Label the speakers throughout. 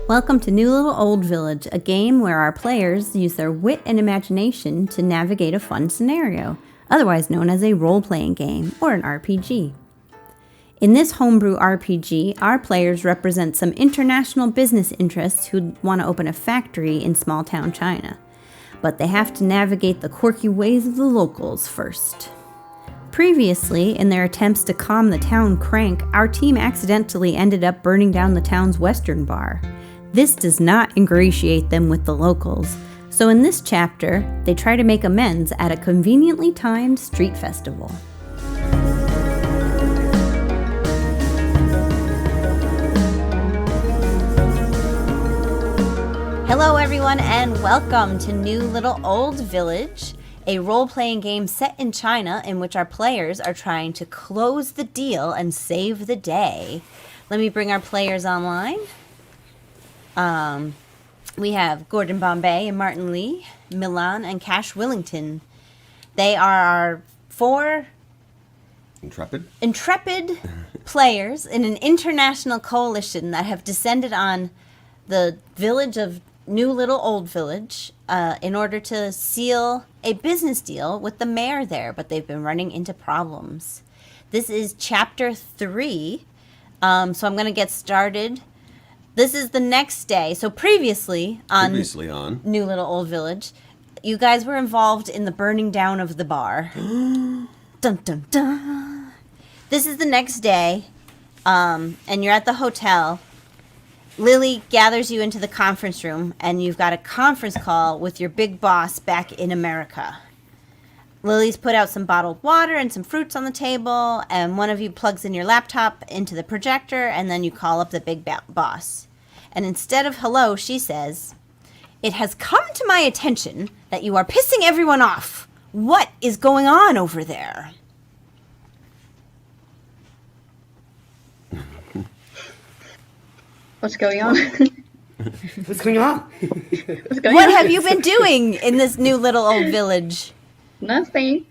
Speaker 1: Welcome to New Little Old Village, a game where our players use their wit and imagination to navigate a fun scenario, otherwise known as a role-playing game or an RPG. In this homebrew RPG, our players represent some international business interests who want to open a factory in small-town China, but they have to navigate the quirky ways of the locals first. Previously, in their attempts to calm the town crank, our team accidentally ended up burning down the town's western bar. This does not ingratiate them with the locals, so in this chapter, they try to make amends at a conveniently timed street festival. Hello everyone and welcome to New Little Old Village, a role-playing game set in China in which our players are trying to close the deal and save the day. Let me bring our players online. We have Gordon Bombay and Martin Lee, Milan and Cash Willington. They are our four intrepid players in an international coalition that have descended on the village of New Little Old Village in order to seal a business deal with the mayor there, but they've been running into problems. This is chapter 3, so I'm going to get started. This is the next day. So previously on New Little Old Village, you guys were involved in the burning down of the bar. Dun, dun, dun. This is the next day, and you're at the hotel. Lily gathers you into the conference room, and you've got a conference call with your big boss back in America. Lily's put out some bottled water and some fruits on the table, and one of you plugs in your laptop into the projector, and then you call up the big boss. And instead of hello, she says, "It has come to my attention that you are pissing everyone off. What is going on over there?"
Speaker 2: What's going on?
Speaker 3: What's going on?
Speaker 1: What have you been doing in this New Little Old Village?
Speaker 2: Nothing.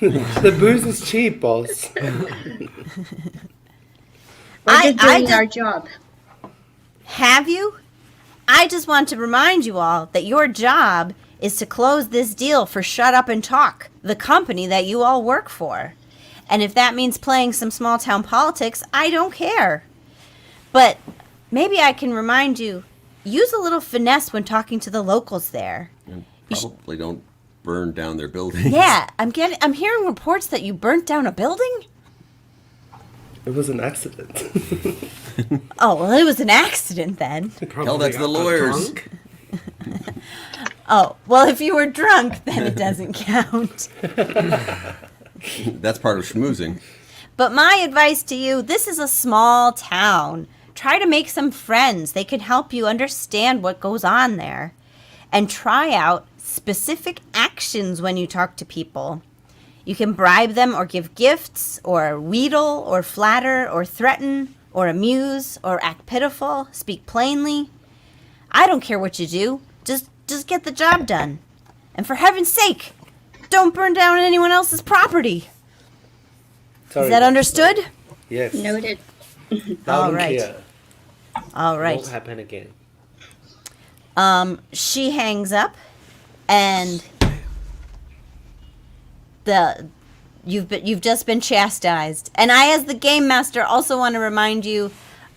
Speaker 3: The booze is cheap, boss.
Speaker 2: We're just doing our job.
Speaker 1: Have you? I just want to remind you all that your job is to close this deal for Shut Up and Talk, the company that you all work for. And if that means playing some small town politics, I don't care. But maybe I can remind you, use a little finesse when talking to the locals there.
Speaker 4: And probably don't burn down their buildings.
Speaker 1: Yeah, I'm hearing reports that you burnt down a building?
Speaker 3: It was an accident.
Speaker 1: Oh, well, it was an accident then.
Speaker 4: Tell that to the lawyers.
Speaker 1: Oh, well, if you were drunk, then it doesn't count.
Speaker 4: That's part of schmoozing.
Speaker 1: But my advice to you, this is a small town. Try to make some friends. They can help you understand what goes on there. And try out specific actions when you talk to people. You can bribe them or give gifts or wheedle or flatter or threaten or amuse or act pitiful, speak plainly. I don't care what you do. Just get the job done. And for heaven's sake, don't burn down anyone else's property.
Speaker 3: Sorry,
Speaker 1: is that understood?
Speaker 3: Yes.
Speaker 2: Noted.
Speaker 1: All right. All right.
Speaker 3: Won't happen again.
Speaker 1: She hangs up, and you've just been chastised. And I, as the game master, also want to remind you,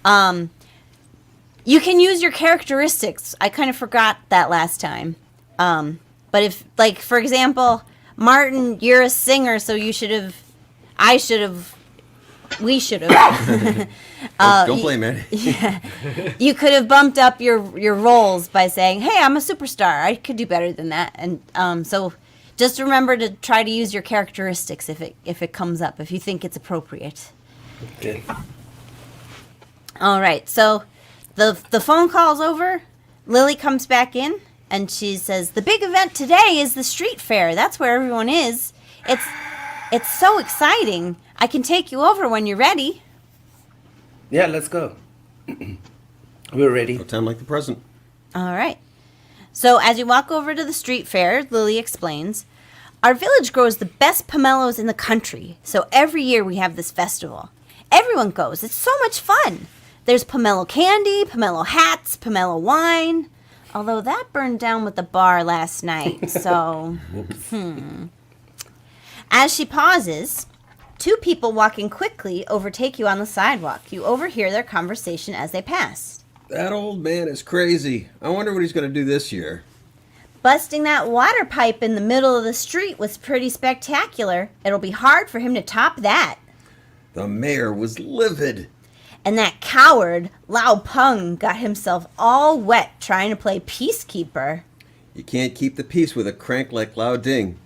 Speaker 1: you can use your characteristics. I kind of forgot that last time. But if, like, for example, Martin, you're a singer, so we should have.
Speaker 4: Don't blame Eddie.
Speaker 1: Yeah. You could have bumped up your roles by saying, "Hey, I'm a superstar. I could do better than that." And so just remember to try to use your characteristics if it comes up, if you think it's appropriate.
Speaker 3: Okay.
Speaker 1: All right. So the phone call's over. Lily comes back in and she says, "The big event today is the street fair. That's where everyone is. It's so exciting. I can take you over when you're ready."
Speaker 3: Yeah, let's go. We're ready.
Speaker 4: No time like the present.
Speaker 1: All right. So as you walk over to the street fair, Lily explains, "Our village grows the best pomelos in the country. So every year we have this festival. Everyone goes. It's so much fun. There's pomelo candy, pomelo hats, pomelo wine. Although that burned down with the bar last night, so... As she pauses, two people walking quickly overtake you on the sidewalk. You overhear their conversation as they pass.
Speaker 4: That old man is crazy. I wonder what he's going to do this year.
Speaker 1: Busting that water pipe in the middle of the street was pretty spectacular. It'll be hard for him to top that.
Speaker 4: The mayor was livid.
Speaker 1: And that coward, 𝗖𝗵cie, got himself all wet trying to play peacekeeper.
Speaker 4: You can't keep the peace with a crank like Lao Ding.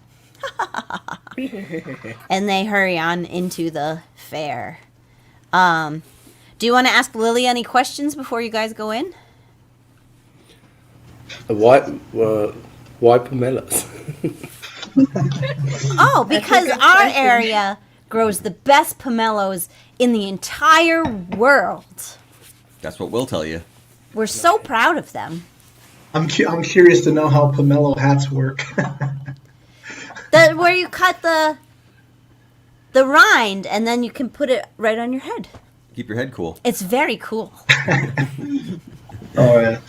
Speaker 1: And they hurry on into the fair. Do you want to ask Lily any questions before you guys go in?
Speaker 3: Why pomelos?
Speaker 1: Oh, because our area grows the best pomelos in the entire world.
Speaker 4: That's what we'll tell you.
Speaker 1: We're so proud of them.
Speaker 5: I'm curious to know how pomelo hats work.
Speaker 1: Where you cut the rind and then you can put it right on your head.
Speaker 4: Keep your head cool.
Speaker 1: It's very cool.
Speaker 5: All right.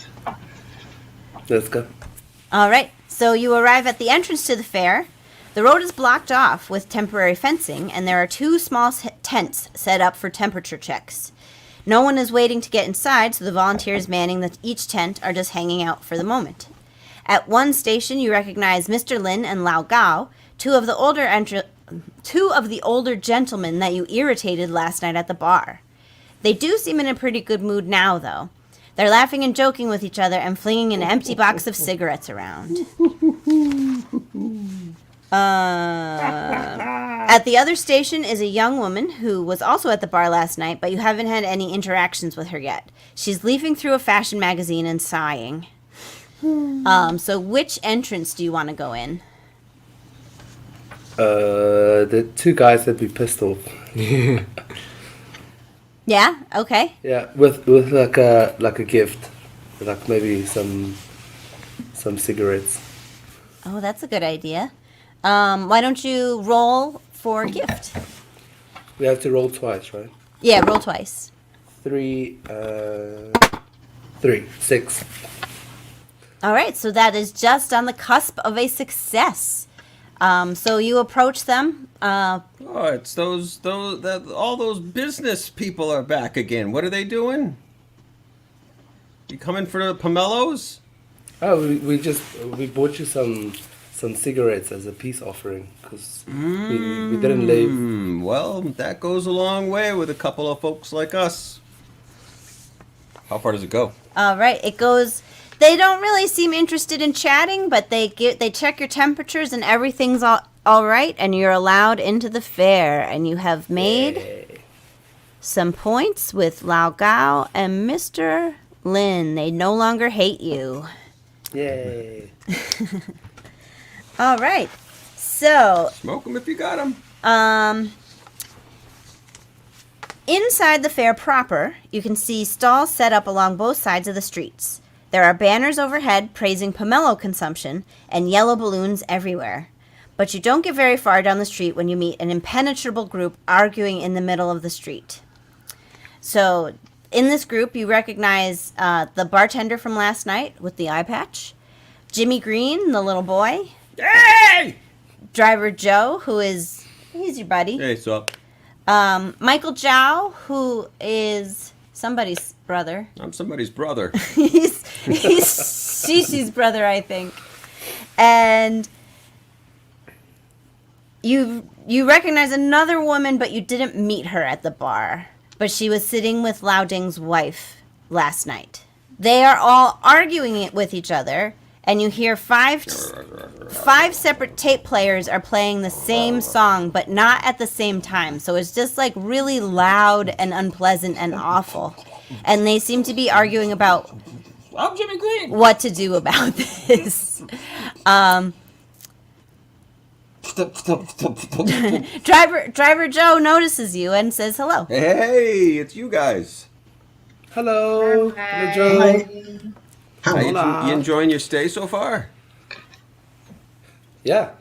Speaker 3: Let's go.
Speaker 1: All right, so you arrive at the entrance to the fair. The road is blocked off with temporary fencing, and there are two small tents set up for temperature checks. No one is waiting to get inside, so the volunteers manning each tent are just hanging out for the moment. At one station, you recognize Mr. Lin and Lao Gao, two of the older gentlemen that you irritated last night at the bar. They do seem in a pretty good mood now, though. They're laughing and joking with each other and flinging an empty box of cigarettes around. At the other station is a young woman who was also at the bar last night, but you haven't had any interactions with her yet. She's leafing through a fashion magazine and sighing. So which entrance do you want to go in?
Speaker 3: The two guys that we pissed off.
Speaker 1: Yeah, okay.
Speaker 3: Yeah, with like a gift, like maybe some cigarettes.
Speaker 1: Oh, that's a good idea. Why don't you roll for gift?
Speaker 3: We have to roll twice, right?
Speaker 1: Yeah, roll twice.
Speaker 3: 3, 6.
Speaker 1: All right, so that is just on the cusp of a success. So you approach them.
Speaker 4: Oh, it's all those business people are back again. What are they doing? You coming for the pomelos?
Speaker 3: Oh, we bought you some cigarettes as a peace offering because we didn't leave.
Speaker 4: Well, that goes a long way with a couple of folks like us. How far does it go?
Speaker 1: All right, it goes. They don't really seem interested in chatting, but they check your temperatures and everything's all right, and you're allowed into the fair. And you have made some points with Lao Gao and Mr. Lin. They no longer hate you.
Speaker 3: Yay!
Speaker 1: All right, so
Speaker 4: Smoke them if you got them.
Speaker 1: inside the fair proper, you can see stalls set up along both sides of the streets. There are banners overhead praising pomelo consumption and yellow balloons everywhere. But you don't get very far down the street when you meet an impenetrable group arguing in the middle of the street. So, in this group, you recognize the bartender from last night with the eye patch, Jimmy Green, the little boy,
Speaker 4: Hey!
Speaker 1: Driver Joe, he's your buddy,
Speaker 4: Hey, sup?
Speaker 1: Michael Zhao, who is somebody's brother.
Speaker 4: I'm somebody's brother.
Speaker 1: he's Shishi's brother, I think. And you recognize another woman, but you didn't meet her at the bar. But she was sitting with Lao Ding's wife last night. They are all arguing it with each other, and you hear five separate tape players are playing the same song, but not at the same time. So it's just like really loud and unpleasant and awful. And they seem to be arguing about
Speaker 4: I'm Jimmy Green.
Speaker 1: what to do about this. Driver Joe notices you and says hello.
Speaker 4: Hey, it's you guys.
Speaker 3: Hello,
Speaker 2: Hi.
Speaker 3: Joe.
Speaker 4: Hey, you enjoying your stay so far?
Speaker 3: Yeah,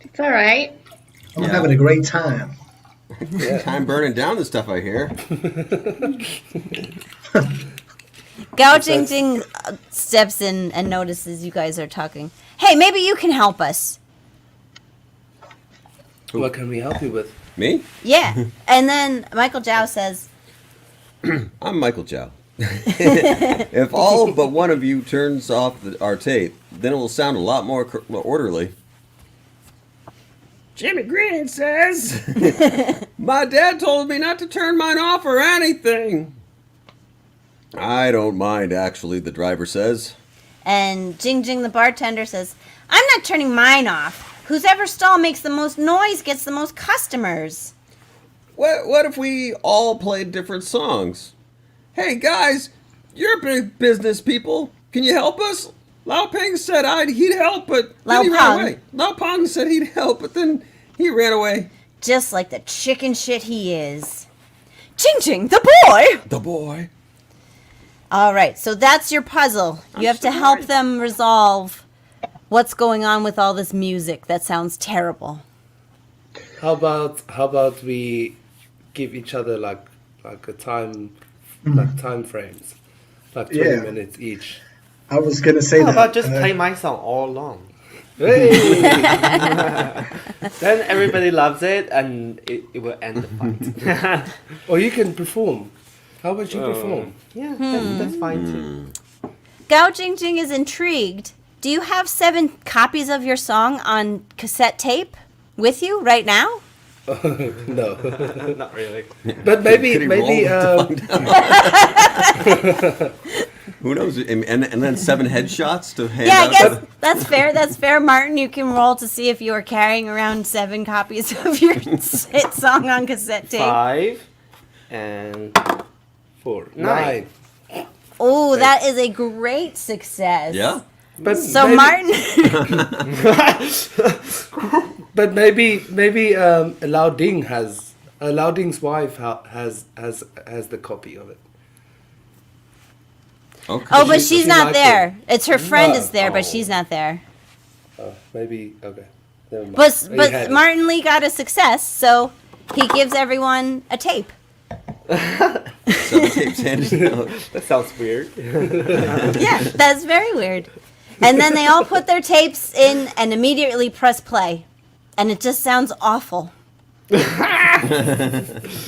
Speaker 2: It's all right.
Speaker 5: I'm having a great time.
Speaker 3: yeah.
Speaker 4: Time burning down the stuff I hear.
Speaker 1: Gao Jingjing steps in and notices you guys are talking. Hey, maybe you can help us.
Speaker 3: What can we help you with?
Speaker 4: Me?
Speaker 1: Yeah. And then Michael Zhao says,
Speaker 4: I'm Michael Zhao. If all but one of you turns off our tape, then it will sound a lot more orderly. Jimmy Green says, my dad told me not to turn mine off or anything. I don't mind, actually, the driver says.
Speaker 1: and Jing Jing the bartender says, I'm not turning mine off. Whoever stall makes the most noise gets the most customers.
Speaker 4: What if we all played different songs? Hey guys, you're big business people. Can you help us? Lao Peng said he'd help, but then he ran away. Lao Peng said he'd help, but then he ran away.
Speaker 1: Just like the chicken shit he is. Ching Ching, the boy!
Speaker 4: The boy.
Speaker 1: All right, so that's your puzzle. You have to help them resolve what's going on with all this music that sounds terrible.
Speaker 3: How about we give each other like a time, like time frames, like 20
Speaker 5: Yeah.
Speaker 3: minutes each.
Speaker 5: I was gonna say
Speaker 6: How
Speaker 5: that.
Speaker 6: about just play my song all along?
Speaker 3: Hey!
Speaker 6: Then everybody loves it and it will end the fight.
Speaker 3: Or you can perform. How about you perform?
Speaker 6: Yeah, that's fine too.
Speaker 1: Gao Jing Jing is intrigued. Do you have 7 copies of your song on cassette tape with you right now?
Speaker 3: No.
Speaker 6: Not really.
Speaker 3: But maybe
Speaker 4: Could he roll
Speaker 3: maybe
Speaker 4: to find out? Who knows? And then 7 headshots to hand
Speaker 1: Yeah, I
Speaker 4: out.
Speaker 1: guess that's fair. That's fair. Martin, you can roll to see if you are carrying around 7 copies of your hit song on cassette tape.
Speaker 6: 5 and
Speaker 3: 4,
Speaker 6: 9.
Speaker 3: 9.
Speaker 1: Oh, that is a great success.
Speaker 4: Yeah.
Speaker 3: But
Speaker 1: So
Speaker 3: maybe,
Speaker 1: Martin,
Speaker 3: But maybe Lao Ding has Lao Ding's wife has the copy of it.
Speaker 4: Okay.
Speaker 1: oh, but
Speaker 3: She
Speaker 1: she's not
Speaker 3: liked
Speaker 1: there. It's her friend
Speaker 3: No.
Speaker 1: is there, but
Speaker 6: Oh.
Speaker 1: she's not there.
Speaker 3: Maybe okay. Never mind.
Speaker 1: But
Speaker 3: He had it.
Speaker 1: Martin Lee got a success, so he gives everyone a tape.
Speaker 4: 7 tapes handed out.
Speaker 6: That sounds weird.
Speaker 1: Yeah, that's very weird. And then they all put their tapes in and immediately press play. And it just sounds awful.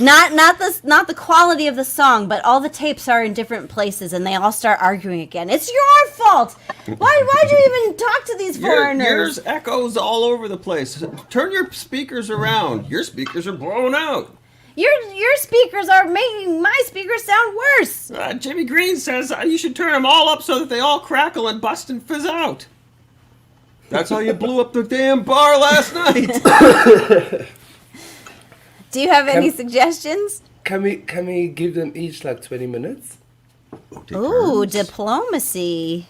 Speaker 1: not the quality of the song, but all the tapes are in different places and they all start arguing again. It's your fault. Why'd you even talk to these foreigners?
Speaker 4: Yours echoes all over the place. Turn your speakers around. Your speakers are blown out.
Speaker 1: Your speakers are making my speakers sound worse.
Speaker 4: Jimmy Green says you should turn them all up so that they all crackle and bust and fizz out. That's how you blew up the damn bar last night.
Speaker 1: Do you have any suggestions?
Speaker 3: Can we give them each like 20 minutes?
Speaker 1: Ooh, diplomacy.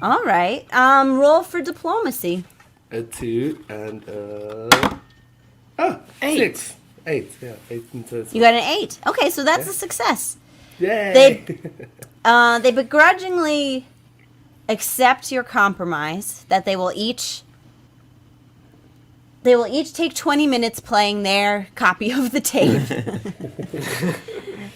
Speaker 1: All right. Roll for diplomacy.
Speaker 3: A 2 and
Speaker 6: 8.
Speaker 3: 6. 8, yeah, 8 in total.
Speaker 1: You got an 8. Okay, so that's a success.
Speaker 3: Yay!
Speaker 1: They begrudgingly accept your compromise that they will each take 20 minutes playing their copy of the tape.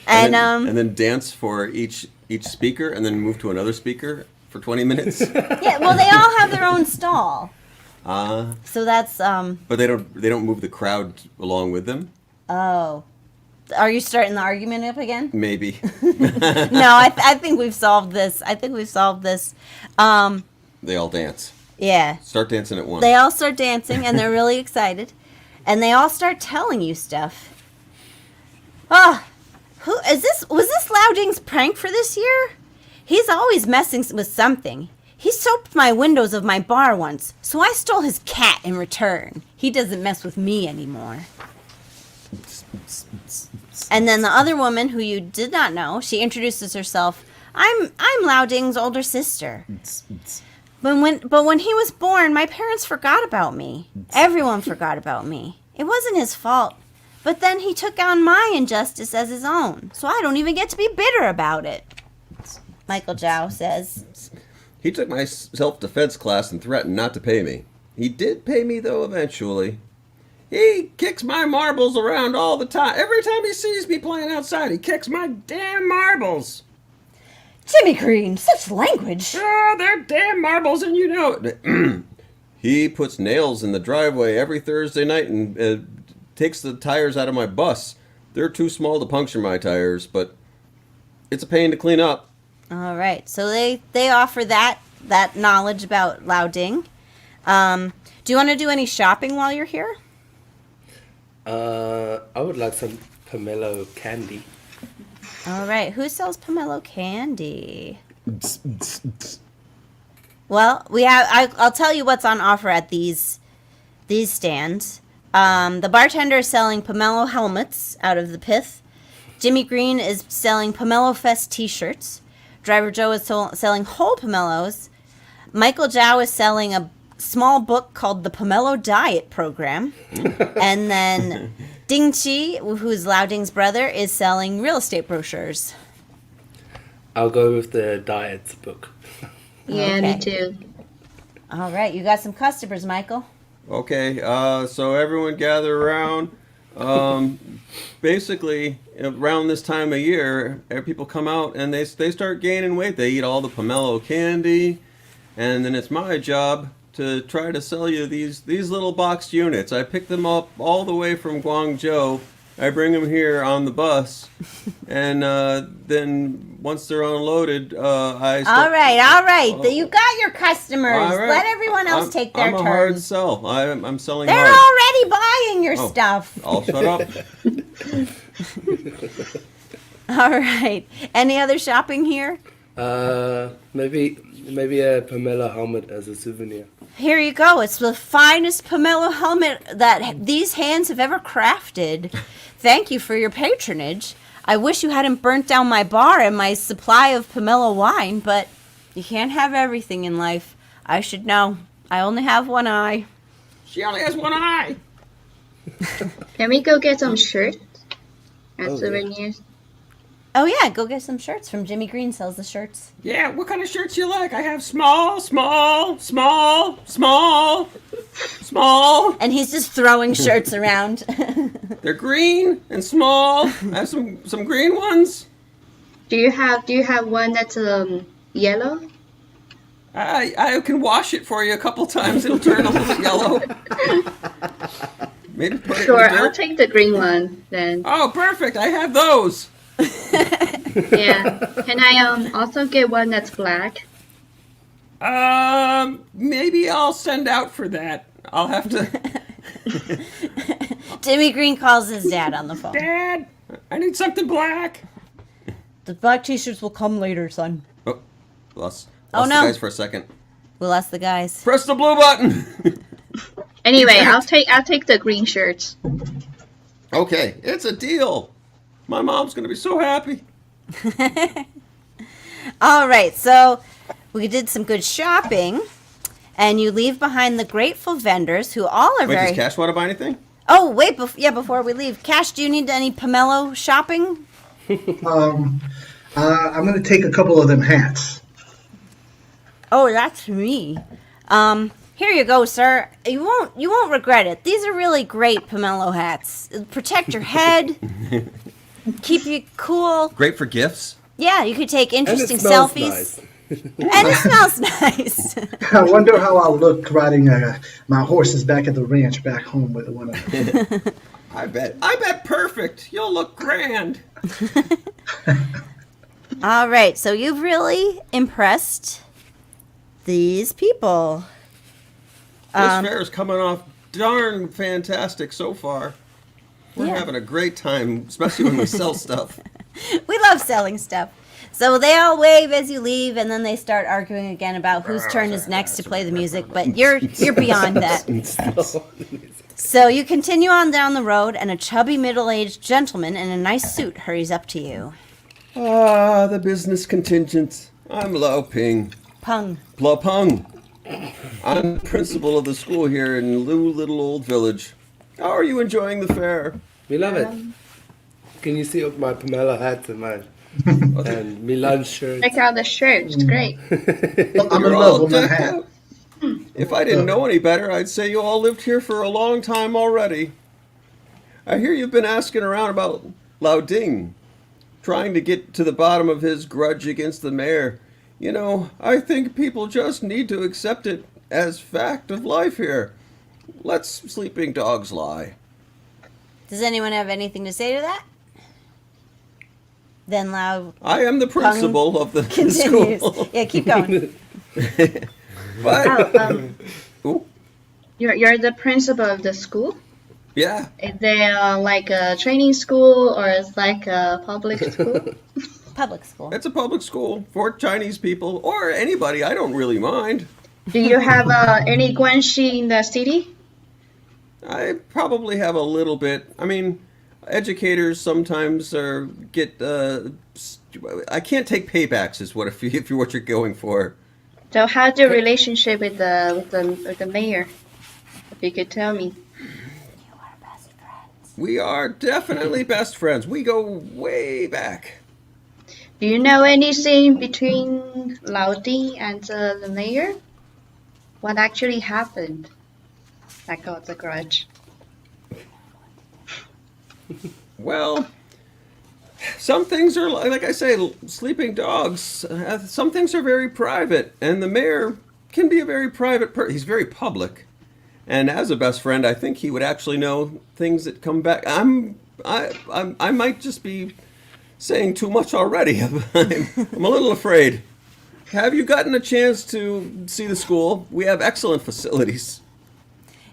Speaker 1: and
Speaker 4: then dance for each speaker, and then move to another speaker for 20 minutes.
Speaker 1: yeah, well, they all have their own stall. So that's
Speaker 4: But they don't move the crowd along with them.
Speaker 1: oh. Are you starting the argument up again?
Speaker 4: Maybe.
Speaker 1: No, I think we've solved this.
Speaker 4: They all dance.
Speaker 1: Yeah.
Speaker 4: Start dancing at once.
Speaker 1: They all start dancing and they're really excited. And they all start telling you stuff. Was this Lao Ding's prank for this year? He's always messing with something. He soaped my windows of my bar once, so I stole his cat in return. He doesn't mess with me anymore. And then the other woman, who you did not know, she introduces herself. I'm Lao Ding's older sister. But when he was born, my parents forgot about me. Everyone forgot about me. It wasn't his fault. But then he took on my injustice as his own, so I don't even get to be bitter about it. Michael Zhao says.
Speaker 4: He took my self-defense class and threatened not to pay me. He did pay me, though, eventually. He kicks my marbles around all the time. Every time he sees me playing outside, he kicks my damn marbles.
Speaker 1: Jimmy Green, such language.
Speaker 4: Ah, they're damn marbles, and you know it. He puts nails in the driveway every Thursday night and takes the tires out of my bus. They're too small to puncture my tires, but it's a pain to clean up.
Speaker 1: All right, so they offer that knowledge about Liaoding. Do you want to do any shopping while you're here?
Speaker 3: I would like some pomelo candy.
Speaker 1: All right, who sells pomelo candy? Well, we have. I'll tell you what's on offer at these stands. The bartender is selling pomelo helmets out of the pith. Jimmy Green is selling Pomelo Fest T-shirts. Driver Joe is selling whole pomelos. Michael Zhao is selling a small book called The Pomelo Diet Program. And then 𝗖𝗵cie, who's Liaoding's brother, is selling real estate brochures.
Speaker 3: I'll go with the diet book.
Speaker 2: Yeah,
Speaker 1: Okay.
Speaker 2: me too.
Speaker 1: All right, you got some customers, Michael.
Speaker 4: Okay, so everyone gather around. Basically, around this time of year, people come out and they start gaining weight. They eat all the pomelo candy, and then it's my job to try to sell you these little boxed units. I pick them up all the way from Guangzhou. I bring them here on the bus, and then once they're unloaded, I start...
Speaker 1: All right. You got your customers.
Speaker 4: All right.
Speaker 1: Let everyone else take their
Speaker 4: I'm a
Speaker 1: turn.
Speaker 4: hard sell. I'm selling
Speaker 1: They're
Speaker 4: hard.
Speaker 1: already buying your
Speaker 4: Oh,
Speaker 1: stuff.
Speaker 4: I'll shut up.
Speaker 1: All right. Any other shopping here?
Speaker 3: Maybe a pomelo helmet as a souvenir.
Speaker 1: Here you go. It's the finest pomelo helmet that these hands have ever crafted. Thank you for your patronage. I wish you hadn't burnt down my bar and my supply of pomelo wine, but you can't have everything in life. I should know. I only have one eye.
Speaker 4: She only has one eye.
Speaker 2: Can we go get some shirts and
Speaker 3: Oh, yeah.
Speaker 2: souvenirs?
Speaker 1: Oh, yeah. Go get some shirts from Jimmy Green sells the shirts.
Speaker 4: Yeah, what kind of shirts you like? I have small, small, small, small, small.
Speaker 1: And he's just throwing shirts around.
Speaker 4: They're green and small. I have some green ones.
Speaker 2: Do you have one that's yellow?
Speaker 4: I can wash it for you a couple times. It'll turn a little yellow. Maybe put it
Speaker 2: Sure,
Speaker 4: in the
Speaker 2: I'll
Speaker 4: dirt.
Speaker 2: take the green one then.
Speaker 4: Oh, perfect. I have those.
Speaker 2: Yeah. Can I also get one that's black?
Speaker 4: Maybe I'll send out for that. I'll have to...
Speaker 1: Jimmy Green calls his dad on the phone.
Speaker 4: Dad, I need something black.
Speaker 1: The black t-shirts will come later, son.
Speaker 4: Oh, lost
Speaker 1: Oh,
Speaker 4: the
Speaker 1: no.
Speaker 4: guys for a second.
Speaker 1: We'll ask the guys.
Speaker 4: Press the blue button.
Speaker 2: Anyway, I'll take the green shirts.
Speaker 4: Okay, it's a deal. My mom's gonna be so happy.
Speaker 1: All right, so we did some good shopping, and you leave behind the grateful vendors who all are
Speaker 4: Wait,
Speaker 1: very...
Speaker 4: does Cash want to buy anything?
Speaker 1: Oh, wait, before we leave. Cash, do you need any pomelo shopping?
Speaker 5: I'm going to take a couple of them hats.
Speaker 1: Oh, that's me. Here you go, sir. You won't regret it. These are really great pomelo hats. It'll protect your head, keep you cool.
Speaker 4: Great for gifts.
Speaker 1: Yeah, you could take
Speaker 3: And it
Speaker 1: interesting
Speaker 3: smells
Speaker 1: selfies.
Speaker 3: nice.
Speaker 1: And it smells nice.
Speaker 5: I wonder how I'll look riding my horses back at the ranch back home with one of them.
Speaker 4: I bet perfect. You'll look grand.
Speaker 1: All right, so you've really impressed these people.
Speaker 4: This fair is coming off darn fantastic so far. We're
Speaker 1: Yeah.
Speaker 4: having a great time, especially when we sell stuff.
Speaker 1: We love selling stuff. So they all wave as you leave, and then they start arguing again about whose turn is next to play the music. But you're beyond that. So you continue on down the road, and a chubby middle-aged gentleman in a nice suit hurries up to you.
Speaker 4: Ah, the business contingent. I'm Xiaohongshu.
Speaker 1: Pung.
Speaker 4: Plapung. I'm the principal of the school here in Little Old Village. How are you enjoying the fair?
Speaker 3: We love it. Can you see up my pomelo hat and my and Milan shirt?
Speaker 2: Check out the shirt. It's great.
Speaker 5: I'm in
Speaker 4: You're
Speaker 5: love
Speaker 4: all
Speaker 5: with my
Speaker 4: decked
Speaker 5: hat.
Speaker 4: out. If I didn't know any better, I'd say you all lived here for a long time already. I hear you've been asking around about 𝗖𝗵, trying to get to the bottom of his grudge against the mayor. You know, I think people just need to accept it as fact of life here. Let's sleeping dogs lie.
Speaker 1: Does anyone have anything to say to that? Then Lau
Speaker 4: I am the principal of the
Speaker 1: continues.
Speaker 4: school.
Speaker 1: Yeah, keep going.
Speaker 4: But, ooh,
Speaker 2: You're the principal of the school?
Speaker 4: yeah,
Speaker 2: Is there like a training school or is like a public school?
Speaker 1: Public school.
Speaker 4: it's a public school for Chinese people or anybody. I don't really mind.
Speaker 2: Do you have any guanxi in the city?
Speaker 4: I probably have a little bit. I mean, educators sometimes get. I can't take paybacks, is what if you're what you're going for.
Speaker 2: So how's your relationship with the mayor? If you could tell me.
Speaker 4: We are definitely best friends. We go way back.
Speaker 2: Do you know anything between 𝗖𝗵 and the mayor? What actually happened that got the grudge?
Speaker 4: Well, some things are like I say, sleeping dogs. Some things are very private, and the mayor can be a very private person. He's very public, and as a best friend, I think he would actually know things that come back. I might just be saying too much already. I'm a little afraid. Have you gotten a chance to see the school? We have excellent facilities.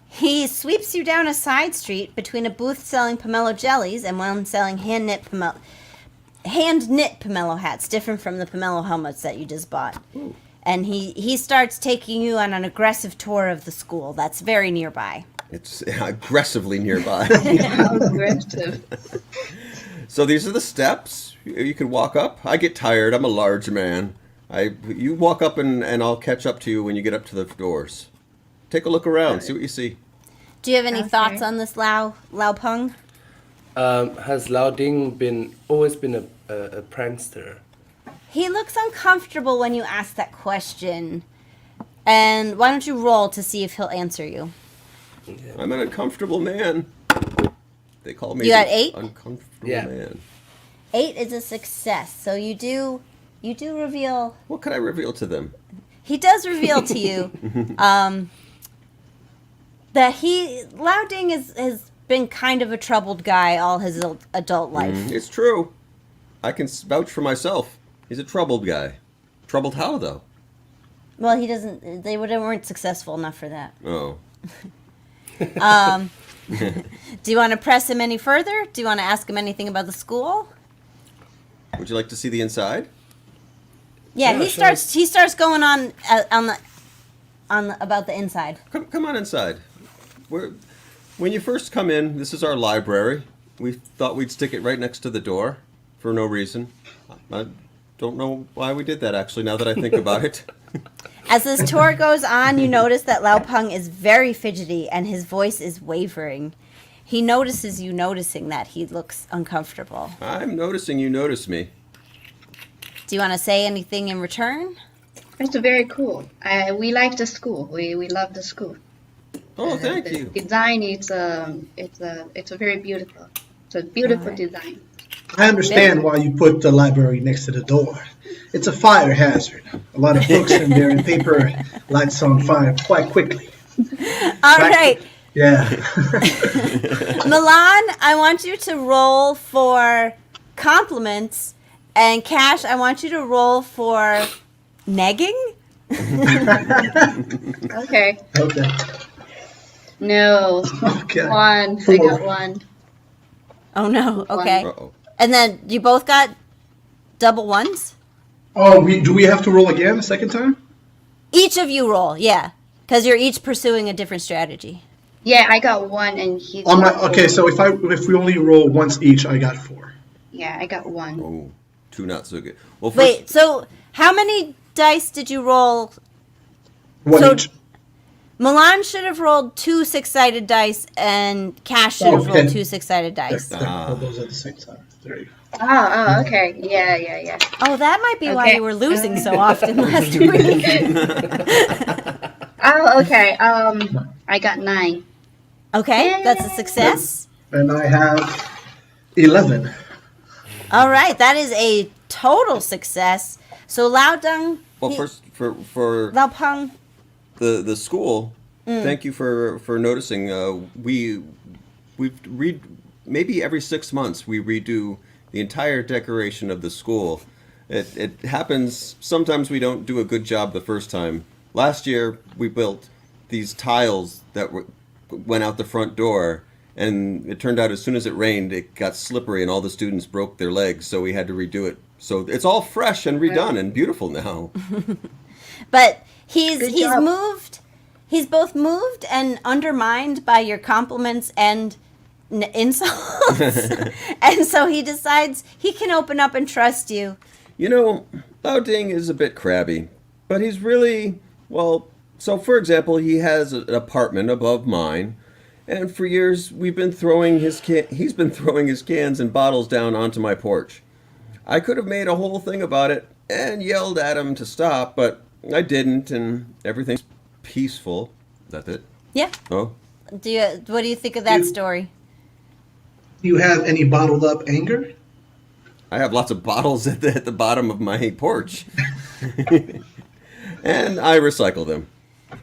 Speaker 1: He sweeps you down a side street between a booth selling pomelo jellies and one selling hand-knit pomelo hats, different from the pomelo helmets that you just bought.
Speaker 4: Ooh.
Speaker 1: And he starts taking you on an aggressive tour of the school that's very nearby.
Speaker 4: It's aggressively nearby.
Speaker 2: How aggressive.
Speaker 4: So these are the steps. You can walk up. I get tired. I'm a large man. You walk up and I'll catch up to you when you get up to the doors. Take a look around. See what you see.
Speaker 1: Do you have any
Speaker 2: Okay.
Speaker 1: thoughts on this 𝗖𝗵?
Speaker 3: Has 𝗖𝗵 always been a prankster?
Speaker 1: He looks uncomfortable when you ask that question. And why don't you roll to see if he'll answer you?
Speaker 4: I'm an uncomfortable man. They call me
Speaker 1: You got
Speaker 4: the
Speaker 1: 8?
Speaker 4: uncomfortable
Speaker 3: Yeah.
Speaker 4: man.
Speaker 1: 8 is a success. So you do reveal.
Speaker 4: What could I reveal to them?
Speaker 1: He does reveal to you that 𝗖𝗵 has been kind of a troubled guy all his adult life.
Speaker 4: It's true. I can vouch for myself. He's a troubled guy. Troubled how, though?
Speaker 1: Well, he doesn't. They weren't successful enough for that.
Speaker 4: Oh.
Speaker 1: Do you want to press him any further? Do you want to ask him anything about the school?
Speaker 4: Would you like to see the inside?
Speaker 1: Yeah,
Speaker 3: Yeah,
Speaker 1: he
Speaker 3: sure.
Speaker 1: starts going on about the inside.
Speaker 4: Come on inside. When you first come in, this is our library. We thought we'd stick it right next to the door for no reason. I don't know why we did that, actually, now that I think about it.
Speaker 1: As this tour goes on, you notice that 𝗖𝗵 is very fidgety and his voice is wavering. He notices you noticing that he looks uncomfortable.
Speaker 4: I'm noticing you notice me.
Speaker 1: Do you want to say anything in return?
Speaker 2: It's very cool. We like the school. We love the school.
Speaker 4: Oh, thank
Speaker 2: The
Speaker 4: you.
Speaker 2: design it's a very beautiful. It's a beautiful
Speaker 1: Alright.
Speaker 2: design.
Speaker 5: I understand why you put the library next to the door. It's a fire hazard. A lot of books in there and paper lights on fire quite quickly.
Speaker 1: All right.
Speaker 5: Yeah.
Speaker 1: Milan, I want you to roll for compliments. And Cash, I want you to roll for negging.
Speaker 2: Okay.
Speaker 5: Okay.
Speaker 2: No.
Speaker 5: Okay.
Speaker 2: 1. I
Speaker 5: Four.
Speaker 2: got 1.
Speaker 1: Oh, no. Okay.
Speaker 4: Uh-oh.
Speaker 1: And then you both got double ones?
Speaker 5: Oh, do we have to roll again a second time?
Speaker 1: Each of you roll, yeah. Because you're each pursuing a different strategy.
Speaker 2: Yeah, I got 1 and he.
Speaker 5: Okay, so if we only roll once each, I got 4.
Speaker 2: Yeah, I got 1.
Speaker 4: Oh, 2 not so good. Well, first,
Speaker 1: Wait, so how many dice did you roll?
Speaker 5: One
Speaker 1: So-
Speaker 5: each.
Speaker 1: Milan should have rolled 2 6-sided dice, and Cash should have
Speaker 5: Okay.
Speaker 1: rolled 2 6-sided dice.
Speaker 5: Roll those at the same time. There you go.
Speaker 2: Oh, okay. Yeah.
Speaker 1: Oh, that might be why
Speaker 2: Okay.
Speaker 1: you were losing so often last week.
Speaker 2: Oh, okay. I got 9.
Speaker 1: Okay, that's a success.
Speaker 5: And I have 11.
Speaker 1: All right, that is a total success. So Lao Deng,
Speaker 4: Well, first for
Speaker 1: Lao Peng,
Speaker 4: the school, thank you for noticing. We've maybe every 6 months we redo the entire decoration of the school. It happens sometimes we don't do a good job the first time. Last year we built these tiles that went out the front door, and it turned out as soon as it rained it got slippery and all the students broke their legs, so we had to redo it. So it's all fresh and redone and beautiful now.
Speaker 1: but he's
Speaker 2: Good job.
Speaker 1: moved. He's both moved and undermined by your compliments and insults, and so he decides he can open up and trust you.
Speaker 4: You know, Lao Ding is a bit crabby, but he's really, well, so for example, he has an apartment above mine, and for years he's been throwing his cans and bottles down onto my porch. I could have made a whole thing about it and yelled at him to stop, but I didn't, and everything's peaceful. That's it.
Speaker 1: Yeah.
Speaker 4: Oh,
Speaker 1: What do you think of that story?
Speaker 5: Do you have any bottled up anger?
Speaker 4: I have lots of bottles at the bottom of my porch. And I recycle them.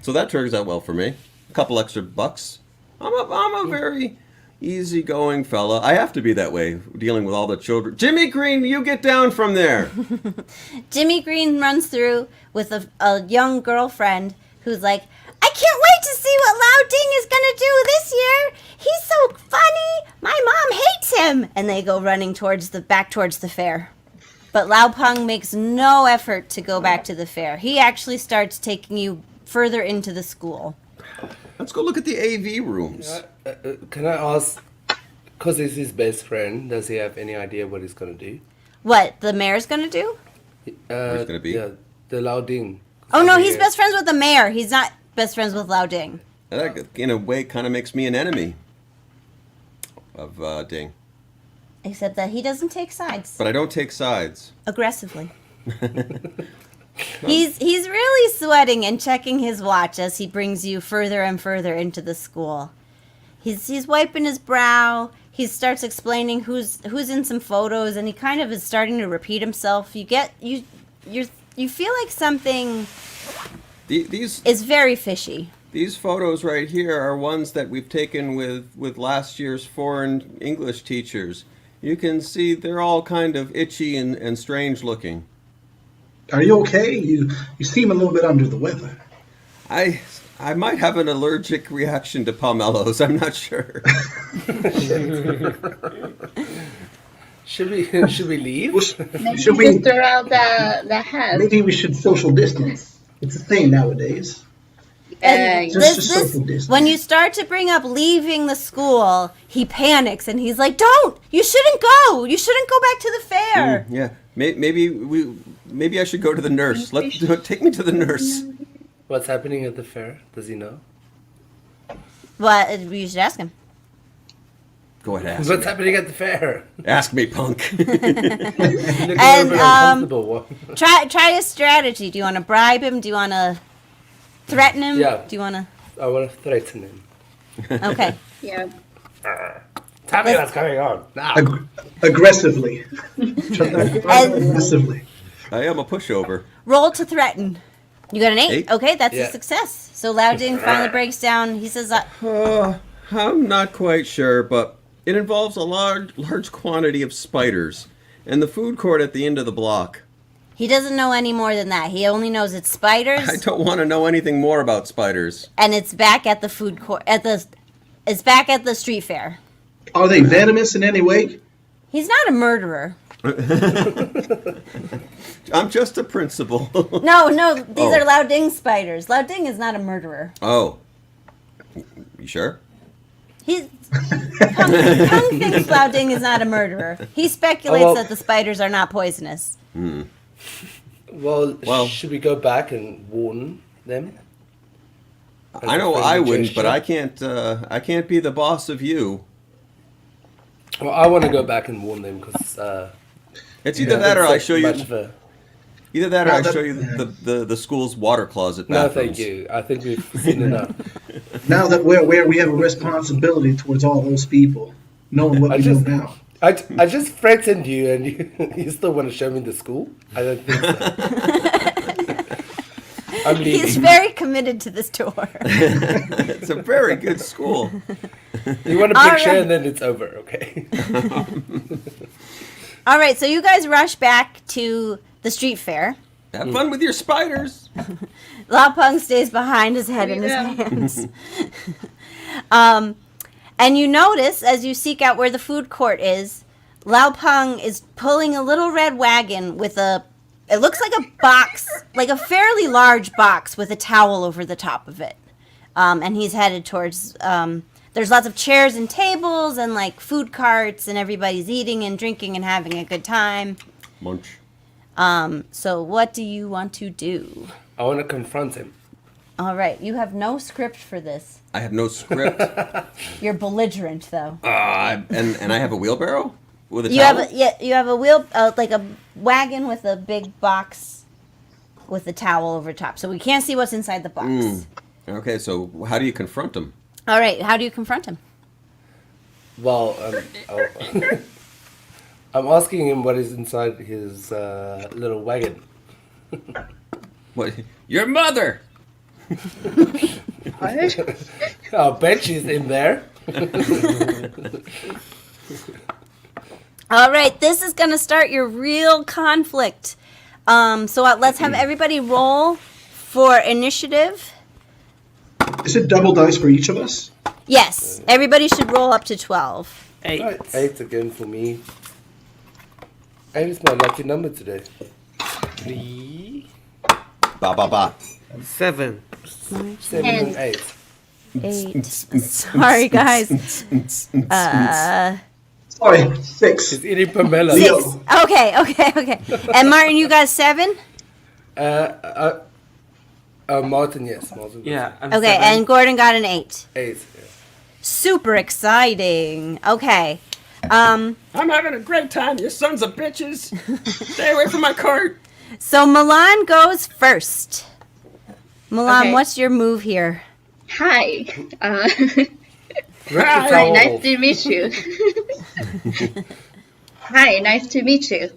Speaker 4: So that turns out well for me. A couple extra bucks. I'm a very easygoing fella. I have to be that way, dealing with all the children. Jimmy Green, you get down from there.
Speaker 1: Jimmy Green runs through with a young girlfriend who's like, I can't wait to see what Lao Ding is going to do this year. He's so funny. My mom hates him. And they go running back towards the fair. But Lao Peng makes no effort to go back to the fair. He actually starts taking you further into the school.
Speaker 4: Let's go look at the AV rooms.
Speaker 3: Can I ask, because he's his best friend, does he have any idea what he's going to do?
Speaker 1: What the mayor's going to do?
Speaker 3: Where
Speaker 4: he's gonna be?
Speaker 3: Yeah, the Lao Ding.
Speaker 1: Oh, no, he's best friends with the mayor. He's not best friends with Lao Ding.
Speaker 4: That, in a way, kind of makes me an enemy of Ding.
Speaker 1: Except that he doesn't take sides
Speaker 4: But I don't take sides.
Speaker 1: aggressively. He's really sweating and checking his watch as he brings you further and further into the school. He's wiping his brow. He starts explaining who's in some photos, and he kind of is starting to repeat himself. You feel like something
Speaker 4: These
Speaker 1: is very fishy.
Speaker 4: These photos right here are ones that we've taken with last year's foreign English teachers. You can see they're all kind of itchy and strange looking.
Speaker 5: Are you okay? You seem a little bit under the weather.
Speaker 4: I might have an allergic reaction to pomelos. I'm not sure.
Speaker 3: Should we leave?
Speaker 2: Maybe
Speaker 5: Should we?
Speaker 2: just throw out the hat.
Speaker 5: Maybe we should social distance. It's a thing nowadays.
Speaker 1: And
Speaker 5: Just a social distance.
Speaker 1: when you start to bring up leaving the school, he panics and he's like, "Don't! You shouldn't go! You shouldn't go back to the fair."
Speaker 4: Yeah, maybe I should go to the nurse. Take me to the nurse.
Speaker 3: What's happening at the fair? Does he know?
Speaker 1: Well, you should ask him.
Speaker 4: Go ahead, ask
Speaker 3: What's
Speaker 4: me.
Speaker 3: happening at the fair?
Speaker 4: Ask me, punk.
Speaker 3: You look a little
Speaker 1: And,
Speaker 3: bit uncomfortable.
Speaker 1: Try a strategy. Do you want to bribe him? Do you want to threaten him?
Speaker 3: Yeah.
Speaker 1: Do you want to?
Speaker 3: I want to threaten him.
Speaker 1: Okay.
Speaker 2: Yeah.
Speaker 3: Tell me what's going on now.
Speaker 5: Aggressively. Aggressively.
Speaker 4: I am a pushover.
Speaker 1: Roll to threaten. You got an 8?
Speaker 4: 8?
Speaker 1: Okay, that's
Speaker 3: Yeah.
Speaker 1: a success. So Lao Ding finally breaks down. He says,
Speaker 4: I'm not quite sure, but it involves a large quantity of spiders and the food court at the end of the block.
Speaker 1: he doesn't know any more than that. He only knows it's spiders.
Speaker 4: I don't want to know anything more about spiders.
Speaker 1: And it's back at the food court it's back at the street fair.
Speaker 5: Are they venomous in any way?
Speaker 1: He's not a murderer.
Speaker 4: I'm just a principal.
Speaker 1: No, these
Speaker 4: Oh.
Speaker 1: are Lao Ding spiders. Lao Ding is not a murderer.
Speaker 4: Oh. You sure?
Speaker 1: He's Peng thinks Lao Ding is not a murderer. He speculates
Speaker 3: well-
Speaker 1: that the spiders are not poisonous.
Speaker 3: Well, should we go back and warn them?
Speaker 4: I know
Speaker 3: As a
Speaker 4: I
Speaker 3: friendly
Speaker 4: wouldn't, but
Speaker 3: gesture?
Speaker 4: I can't be the boss of you.
Speaker 3: Well, I want to go back and warn them because
Speaker 4: It's either that or I show you. Either that or
Speaker 5: Now
Speaker 4: I
Speaker 5: that-
Speaker 4: show you the school's water closet
Speaker 3: No,
Speaker 4: bathrooms.
Speaker 3: thank you. I think we've seen enough.
Speaker 5: Now that we have a responsibility towards all those people, knowing what
Speaker 3: I
Speaker 5: we
Speaker 3: just-
Speaker 5: know now.
Speaker 3: I just threatened you, and you still want to show me the school? I don't think so. I'm
Speaker 1: He's
Speaker 3: leaving.
Speaker 1: very committed to this tour.
Speaker 4: It's a very good school.
Speaker 3: You want a
Speaker 1: All
Speaker 3: picture,
Speaker 1: right.
Speaker 3: and then it's over, okay?
Speaker 1: All right, so you guys rush back to the street fair.
Speaker 4: Have fun with your spiders.
Speaker 1: Lao Peng stays behind, his head in his
Speaker 2: Yeah.
Speaker 1: hands. And you notice, as you seek out where the food court is, Lao Peng is pulling a little red wagon with it looks like a box, like a fairly large box with a towel over the top of it. And he's headed towards, there's lots of chairs and tables and like food carts, and everybody's eating and drinking and having a good time.
Speaker 4: Munch.
Speaker 1: So what do you want to do?
Speaker 3: I want to confront him.
Speaker 1: All right, you have no script for this.
Speaker 4: I have no script.
Speaker 1: You're belligerent, though.
Speaker 4: And I have a wheelbarrow with a
Speaker 1: You
Speaker 4: towel.
Speaker 1: have you have a wheel, like a wagon with a big box with a towel over top, so we can't see what's inside the box.
Speaker 4: Okay, so how do you confront him?
Speaker 1: All right, how do you confront him?
Speaker 3: Well, I'm asking him what is inside his little wagon.
Speaker 4: What? Your mother.
Speaker 2: What?
Speaker 3: I'll bet she's in there.
Speaker 1: All right, this is gonna start your real conflict. So let's have everybody roll for initiative.
Speaker 5: Is it double dice for each of us?
Speaker 1: Yes, everybody should roll up to 12.
Speaker 6: 8.
Speaker 3: Right, 8 again for me. 8 is my lucky number today. 3,
Speaker 4: Ba ba ba.
Speaker 6: 7.
Speaker 3: 7, and 8.
Speaker 1: 8. Sorry, guys.
Speaker 5: Sorry, 6.
Speaker 3: He's eating pomelo.
Speaker 5: Leo.
Speaker 1: Okay. And Martin, you got 7.
Speaker 3: Martin, yes. Martin.
Speaker 6: Yeah. I'm
Speaker 1: Okay,
Speaker 6: 7.
Speaker 1: and Gordon got an 8.
Speaker 3: 8. Yeah.
Speaker 1: Super exciting. Okay.
Speaker 4: I'm having a great time, you sons of bitches. Stay away from my cart.
Speaker 1: So Milan goes first. Milan,
Speaker 2: Okay.
Speaker 1: what's your move here?
Speaker 2: Hi.
Speaker 3: Rip the
Speaker 2: Hi,
Speaker 3: towel
Speaker 2: nice
Speaker 3: off.
Speaker 2: to meet you. Hi, nice to meet you.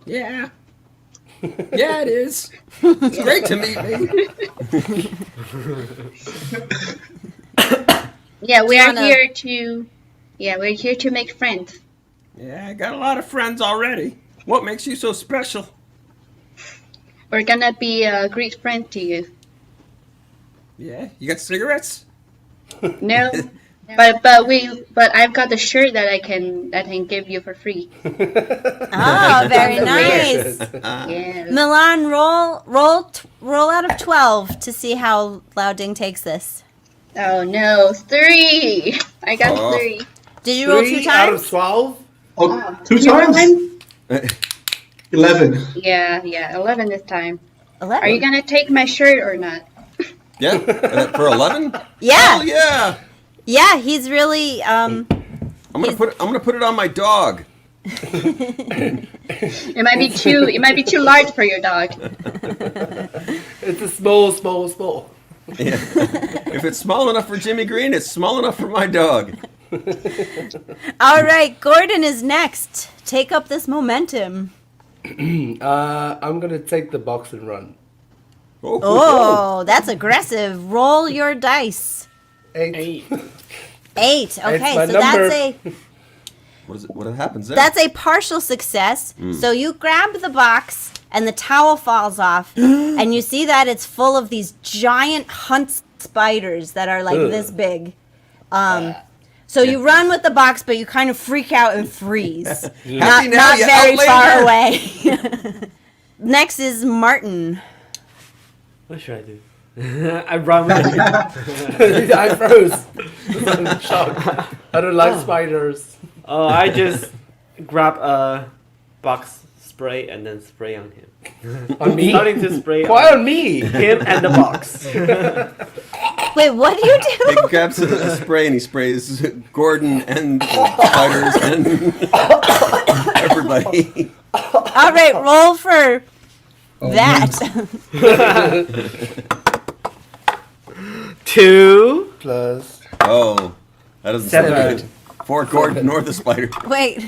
Speaker 4: Yeah. Yeah, it is. It's great to meet me.
Speaker 2: Yeah, we are
Speaker 1: Tiana.
Speaker 2: here to. Yeah, we're here to make friends.
Speaker 4: Yeah, I got a lot of friends already. What makes you so special?
Speaker 2: We're gonna be a great friend to you.
Speaker 4: Yeah, you got cigarettes?
Speaker 2: No, but I've got the shirt that I can give you for free.
Speaker 1: Oh, very nice.
Speaker 2: Yeah.
Speaker 1: Milan, roll out of 12 to see how Louding takes this.
Speaker 2: Oh no, 3. I got
Speaker 4: Oh.
Speaker 2: 3.
Speaker 1: Did you roll
Speaker 3: 3
Speaker 1: 2
Speaker 3: out of
Speaker 1: times?
Speaker 3: 12?
Speaker 5: Oh, 2
Speaker 2: You
Speaker 5: times?
Speaker 2: won?
Speaker 5: 11.
Speaker 2: Yeah, 11 this time.
Speaker 1: 11.
Speaker 2: Are you gonna take my shirt or not?
Speaker 4: Yeah, for 11?
Speaker 1: Yeah.
Speaker 4: Oh yeah.
Speaker 1: Yeah, he's really
Speaker 4: I'm gonna put it on my dog.
Speaker 2: It might be too large for your dog.
Speaker 3: It's a small.
Speaker 4: Yeah. If it's small enough for Jimmy Green, it's small enough for my dog.
Speaker 1: All right, Gordon is next. Take up this momentum.
Speaker 3: I'm gonna take the box and run.
Speaker 1: Oh, that's aggressive. Roll your dice.
Speaker 3: 8.
Speaker 1: 8. Okay,
Speaker 3: my
Speaker 1: so
Speaker 3: number.
Speaker 4: What happens there?
Speaker 1: that's a partial success. So you grab the box and the towel falls off, and you see that it's full of these giant hunt spiders that are like this big. So you run with the box, but you kind of freak out and freeze.
Speaker 4: Happy now,
Speaker 1: not
Speaker 4: you
Speaker 1: very far
Speaker 4: outlander.
Speaker 1: away. Next is Martin.
Speaker 6: What should I do? I run with it.
Speaker 3: I froze. I'm shocked. I don't like spiders.
Speaker 6: Oh, I just grab a box spray and then spray on him.
Speaker 3: On me?
Speaker 6: Starting to spray
Speaker 3: Why
Speaker 6: on
Speaker 3: on me?
Speaker 6: him and the box.
Speaker 1: Wait, what do you
Speaker 4: He
Speaker 1: do?
Speaker 4: grabs a spray and he sprays Gordon and the spiders and everybody.
Speaker 1: All right, roll for
Speaker 5: Oh,
Speaker 1: that.
Speaker 5: man.
Speaker 6: 2.
Speaker 3: Plus
Speaker 4: Oh, that doesn't sound
Speaker 6: 7.
Speaker 4: good. For Gordon or the spider.
Speaker 1: Wait.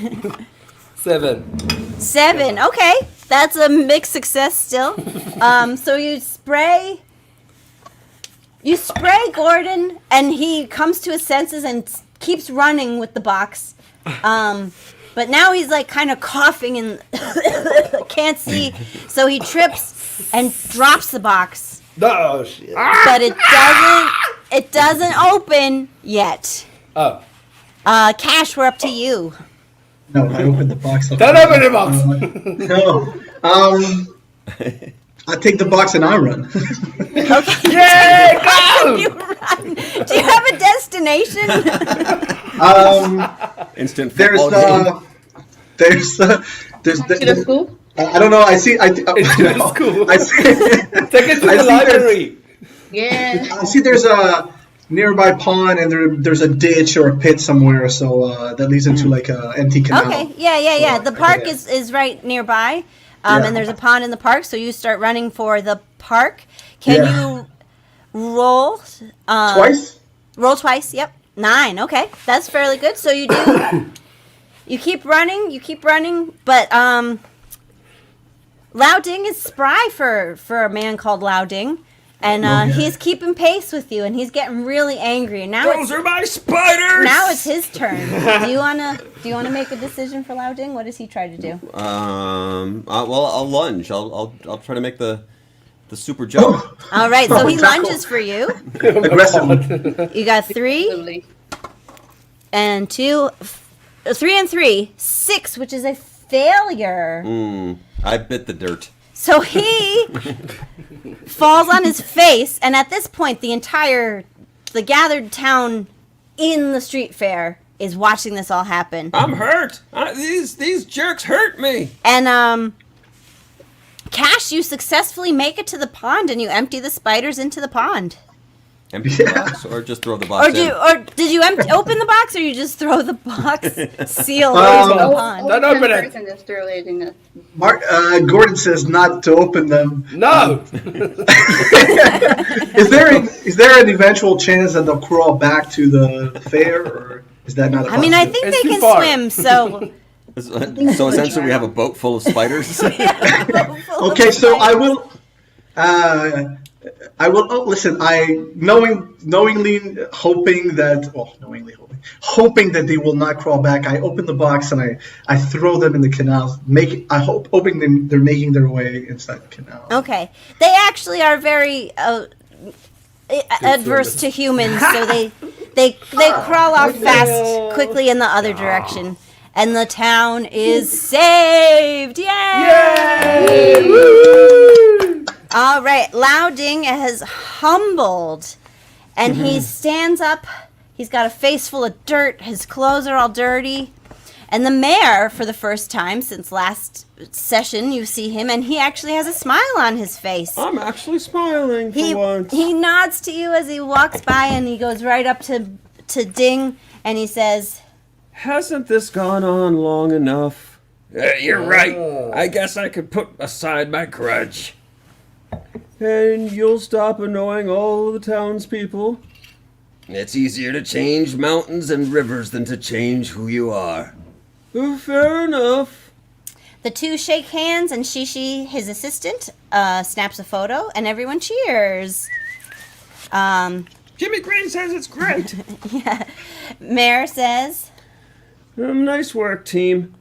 Speaker 3: 7.
Speaker 1: 7. Okay. That's a mixed success still. So you spray Gordon, and he comes to his senses and keeps running with the box. But now he's like kind of coughing and can't see, so he trips and drops the box.
Speaker 3: Oh shit.
Speaker 1: But it doesn't open yet.
Speaker 3: Oh.
Speaker 1: Cash, we're up to you.
Speaker 5: No, I opened the box.
Speaker 3: Don't open the box.
Speaker 5: No. I take the box and I run.
Speaker 1: Okay.
Speaker 3: Yay! Go!
Speaker 1: You run. Do you have a destination?
Speaker 4: Instant
Speaker 5: There's
Speaker 4: football game.
Speaker 5: there's
Speaker 2: To the school?
Speaker 5: I don't know. I see.
Speaker 3: It's cool.
Speaker 5: I see.
Speaker 3: Take it to
Speaker 5: I
Speaker 3: the
Speaker 5: see
Speaker 3: library.
Speaker 2: Yeah.
Speaker 5: I see. There's a nearby pond, and there's a ditch or a pit somewhere. So that leads into like a empty canal.
Speaker 1: Okay. Yeah. The park
Speaker 5: Yeah.
Speaker 1: is right nearby.
Speaker 5: Yeah.
Speaker 1: And there's a pond in the park, so you start running for the park. Can
Speaker 5: Yeah.
Speaker 1: you roll?
Speaker 5: Twice.
Speaker 1: Roll twice. Yep. 9. Okay, that's fairly good. So you do. You keep running, but Lao Ding is spry for a man called Lao Ding, and he's keeping pace with you, and he's getting really angry. And now
Speaker 4: Those are my spiders!
Speaker 1: now it's his turn. Do you wanna make a decision for Lao Ding? What does he try to do?
Speaker 4: Well, I'll lunge. I'll try to make the super jump.
Speaker 1: All right, so he
Speaker 5: Tackle.
Speaker 1: lunges for you.
Speaker 5: Aggressively.
Speaker 1: You got 3
Speaker 2: Lovely.
Speaker 1: and 2, 3 and 3, 6, which is a failure.
Speaker 4: I bit the dirt.
Speaker 1: So he falls on his face, and at this point, the gathered town in the street fair is watching this all happen.
Speaker 4: I'm hurt. These jerks hurt me.
Speaker 1: And Cash, you successfully make it to the pond, and you empty the spiders into the pond.
Speaker 4: Empty the box, or just throw the box in.
Speaker 1: Did you open the box, or you just throw the box seal
Speaker 5: Um,
Speaker 1: into the pond?
Speaker 3: Don't open it.
Speaker 2: And just throw it in the...
Speaker 5: Gordon says not to open them.
Speaker 3: No.
Speaker 5: Is there an eventual chance that they'll crawl back to the fair, or is that not a
Speaker 1: I mean, I
Speaker 5: possibility?
Speaker 1: think
Speaker 3: It's
Speaker 1: they
Speaker 3: too
Speaker 1: can
Speaker 3: far.
Speaker 1: swim, so.
Speaker 4: So essentially, we have a boat full of spiders.
Speaker 5: Okay, so I will. Oh, listen. Knowingly hoping that they will not crawl back. I open the box and I throw them in the canal. Hoping they're making their way inside the canal.
Speaker 1: Okay. They actually are very adverse to humans, so they crawl off fast, quickly in the other direction. And the town is saved! Yay! All right, Lao Ding has humbled, and he stands up. He's got a face full of dirt. His clothes are all dirty. And the mayor, for the first time since last session, you see him, and he actually has a smile on his face.
Speaker 4: I'm actually smiling for once.
Speaker 1: He nods to you as he walks by, and he goes right up to Ding, and he says,
Speaker 4: Hasn't this gone on long enough? You're right. I guess I could put aside my grudge. And you'll stop annoying all of the townspeople? It's easier to change mountains and rivers than to change who you are. Fair enough.
Speaker 1: the two shake hands, and Shishi, his assistant, snaps a photo, and everyone cheers.
Speaker 4: Jimmy Green says it's great.
Speaker 1: Yeah. Mayor says,
Speaker 4: Nice work, team.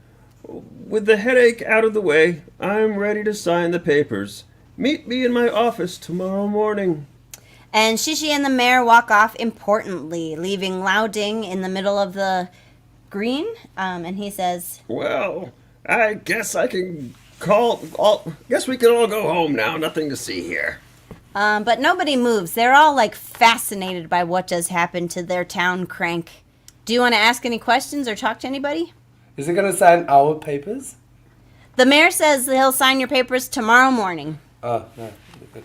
Speaker 4: With the headache out of the way, I'm ready to sign the papers. Meet me in my office tomorrow morning.
Speaker 1: and Shishi and the mayor walk off importantly, leaving Lao Ding in the middle of the green, and he says,
Speaker 4: Well, I guess I can guess we can all go home now. Nothing to see here.
Speaker 1: but nobody moves. They're all like fascinated by what just happened to their town crank. Do you want to ask any questions or talk to anybody?
Speaker 3: Is he going to sign our papers?
Speaker 1: The mayor says he'll sign your papers tomorrow morning.
Speaker 3: Oh, no.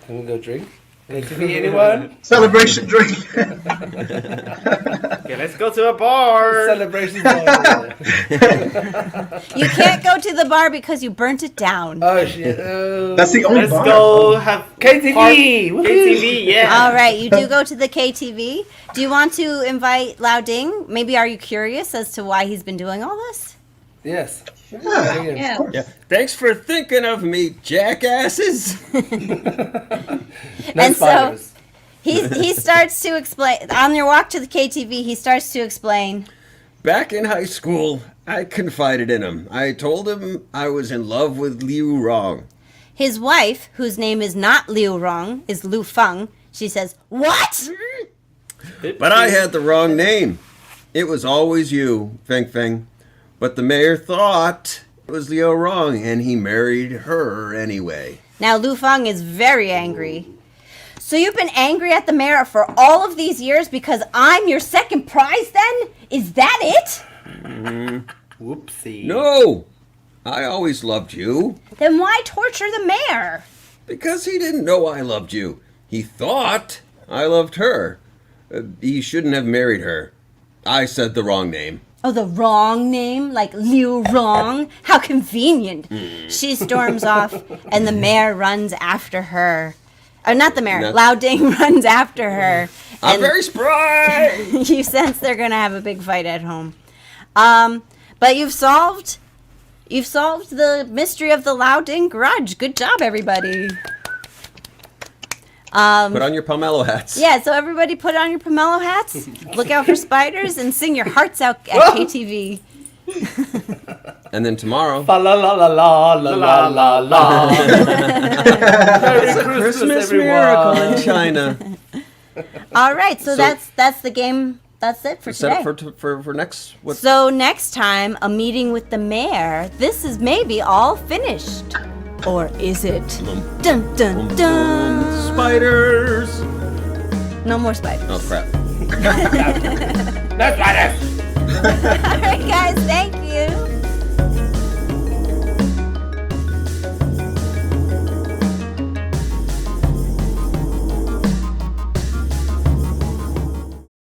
Speaker 3: Can we go drink? KTV, anyone?
Speaker 5: Celebration drink.
Speaker 6: Okay, let's go to a bar.
Speaker 3: Celebration bar.
Speaker 1: You can't go to the bar because you burnt it down.
Speaker 3: Oh shit. Oh.
Speaker 5: That's the only
Speaker 6: Let's
Speaker 5: bar.
Speaker 6: go have
Speaker 3: KTV. Woohoo.
Speaker 6: KTV, yeah.
Speaker 1: All right, you do go to the KTV. Do you want to invite Lao Ding? Maybe are you curious as to why he's been doing all this?
Speaker 3: Yes.
Speaker 5: Yeah.
Speaker 2: Yeah.
Speaker 4: Yeah. Thanks for thinking of me, jackasses.
Speaker 3: No
Speaker 1: And so-
Speaker 3: spiders.
Speaker 1: He starts to explain on your walk to the KTV. He starts to explain.
Speaker 4: Back in high school, I confided in him. I told him I was in love with Liu Rong.
Speaker 1: His wife, whose name is not Liu Rong, is Lu Feng. She says, "What?"
Speaker 4: But I had the wrong name. It was always you, Feng Feng. But the mayor thought it was Liu Rong, and he married her anyway.
Speaker 1: Now Lu Feng is very angry. So you've been angry at the mayor for all of these years because I'm your second prize then? Is that it?
Speaker 6: Whoopsie.
Speaker 4: No! I always loved you.
Speaker 1: Then why torture the mayor?
Speaker 4: Because he didn't know I loved you. He thought I loved her. He shouldn't have married her. I said the wrong name.
Speaker 1: Oh, the wrong name? Like Liu Rong? How convenient. She storms off and the mayor runs after her. Or not the mayor.
Speaker 4: No.
Speaker 1: Lao Ding runs after her.
Speaker 4: I'm
Speaker 1: And
Speaker 4: very spry!
Speaker 1: you sense they're going to have a big fight at home. But you've solved the mystery of the Lao Ding grudge. Good job, everybody.
Speaker 4: Put on your pomelo hats.
Speaker 1: Yeah, so everybody put on your pomelo hats, look out for spiders, and sing your hearts out at KTV.
Speaker 4: And then tomorrow,
Speaker 3: Fa la la la la la la la la. Merry
Speaker 4: Christmas miracle in China.
Speaker 1: All right, so
Speaker 4: So-
Speaker 1: that's the game. That's it for
Speaker 4: Set
Speaker 1: today.
Speaker 4: up for next. What?
Speaker 1: So next time, a meeting with the mayor. This is maybe all finished. Or is it? Dun dun dun.
Speaker 4: Spiders.
Speaker 1: No more spiders.
Speaker 4: Oh crap.
Speaker 3: That's right.
Speaker 1: All right, guys, thank you.